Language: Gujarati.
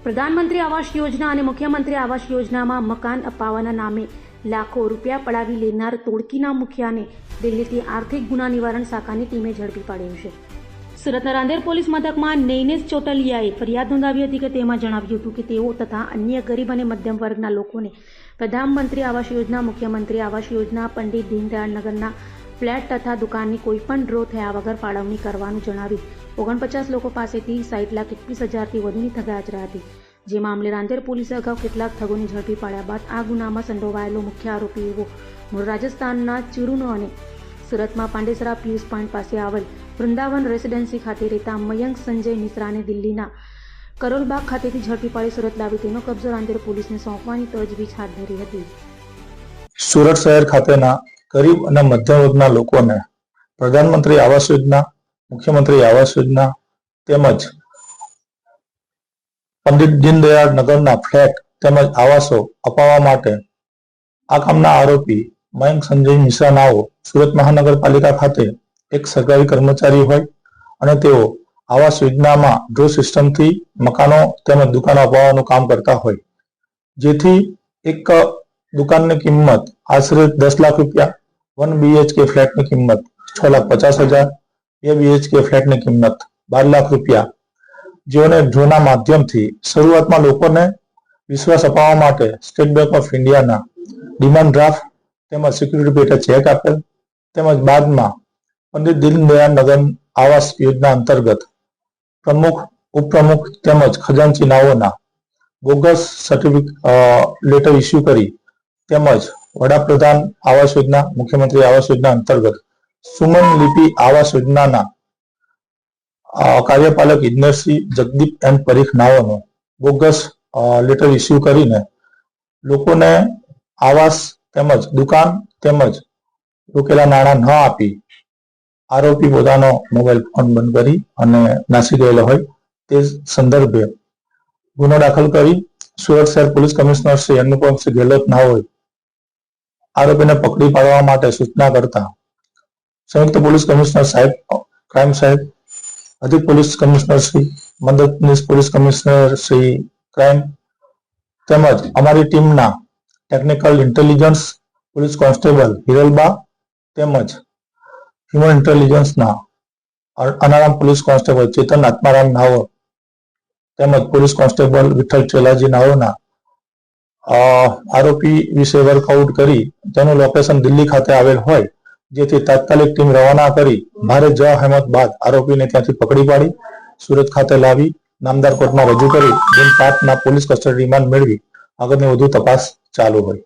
પ્રધાનમંત્રી આવાસ યોજના અને મુખ્યમંત્રી આવાસ યોજનામાં મકાન અપાવવાના નામે લાખો રૂપિયા પડાવી લેનાર તોડકીના મુખિયાને દિલ્હીથી આર્થિક ગુના નિવારણ શાખાની ટીમે ઝડપી પાડ્યો છે. સુરતના રાંદેર પોલીસ મથકમાં નૈનેશ ચોટલિયાએ ફરિયાદ નોંધાવી હતી કે તેમાં જણાવ્યું હતું કે તેઓ તથા અન્ય ગરીબ અને મધ્યમ વર્ગના લોકોને પ્રધાનમંત્રી આવાસ યોજના, મુખ્યમંત્રી આવાસ યોજના, પંડિત દીનદયાળ નગરના ફ્લેટ તથા દુકાનની કોઈપણ ડ્રો થયા વગર ફાળવણી કરવાનું જણાવી 49 લોકો પાસેથી 60,21,000થી વધુની ઠગાઈ હતી. જે મામલે રાંદેર પોલીસે અગાઉ કેટલાક ઠગોને ઝડપી પાડ્યા બાદ આ ગુનામાં સંડોવાયેલો મુખ્ય આરોપી એવો મૂળ રાજસ્થાનના ચીરુનો અને સુરતમાં પાંડેસરા પિયુષ પોઈન્ટ પાસે આવેલ વૃંદાવન રેસિડેન્સી ખાતે રહેતા મયંક સંજય મિશ્રાને દિલ્હીના કરોલબાગ ખાતેથી ઝડપી પાડી સુરત લાવી તેનો કબજો રાંદેર પોલીસને સોંપવાની તજવીજ હાથ ધરી હતી. સુરત શહેર ખાતેના ગરીબ અને મધ્યમ વર્ગના લોકોને પ્રધાનમંત્રી આવાસ યોજના, મુખ્યમંત્રી આવાસ યોજના તેમજ પંડિત દીનદયાળ નગરના ફ્લેટ તેમજ આવાસો અપાવવા માટે આ કામના આરોપી મયંક સંજય મિશ્રા નાઓ સુરત મહાનગરપાલિકા ખાતે એક સરકારી કર્મચારી હોય અને તેઓ આવાસ યોજનામાં ડ્રો સિસ્ટમથી મકાનો તેમજ દુકાનો અપાવવાનું કામ કરતા હોય, જેથી એક દુકાનની કિંમત આશરે 10 લાખ રૂપિયા, 1 BHK ફ્લેટની કિંમત 6,50,000, 2 BHK ફ્લેટની કિંમત 12 લાખ રૂપિયા, જેઓને ડ્રોના માધ્યમથી શરૂઆતમાં લોકોને વિશ્વાસ અપાવવા માટે સ્ટેટ બેંક ઓફ ઇન્ડિયાના ડિમાન્ડ ડ્રાફ્ટ તેમજ સિક્યુરિટી પેટે ચેક આપેલ, તેમજ બાદમાં પંડિત દીનદયાળ નગર આવાસ યોજના અંતર્ગત પ્રમુખ, ઉપપ્રમુખ તેમજ ખજાનચી નાઓના બોગસ લેટર ઇસ્યુ કરી તેમજ વડાપ્રધાન આવાસ યોજના, મુખ્યમંત્રી આવાસ યોજના અંતર્ગત સુમન લિપિ આવાસ યોજનાના કાર્યપાલક ઇજનેરશ્રી જગદીપ એન પરીખ નાઓનો બોગસ લેટર ઇસ્યુ કરીને લોકોને આવાસ તેમજ દુકાન તેમજ રોકેલા નાણાં ન આપી આરોપી પોતાનો મોબાઈલ ફોન બંધ કરી અને નાસી ગયેલો હોય તે સંદર્ભે ગુનો દાખલ કરી સુરત શહેર પોલીસ કમિશનર શ્રી અનુપમસિંહ ગેહલોત નાઓએ આરોપીને પકડી પાડવા માટે સૂચના કરતા સંયુક્ત પોલીસ કમિશનર સાહેબ, ક્રાઇમ સાહેબ, અધિક પોલીસ કમિશનર શ્રી, મદદનીશ પોલીસ કમિશનર શ્રી ક્રાઇમ તેમજ અમારી ટીમના technical intelligence police constable Hiralba તેમજ હ્યુમન ઇન્ટેલિજન્સના અનારામ પોલીસ કોન્સ્ટેબલ ચેતન આત્મારામ નાઓ તેમજ પોલીસ કોન્સ્ટેબલ વિઠ્ઠલ ચેલાજી નાઓના આરોપી વિશે વર્કઆઉટ કરી તેનું લોકેશન દિલ્હી ખાતે આવેલ હોય, જેથી તાત્કાલિક ટીમ રવાના કરી ભારે જહેમત બાદ આરોપીને ત્યાંથી પકડી પાડી સુરત ખાતે લાવી નામદાર કોર્ટમાં રજૂ કરી દિન 5ના પોલીસ કસ્ટડી રિમાન્ડ મેળવી આગળની વધુ તપાસ ચાલુ હોય.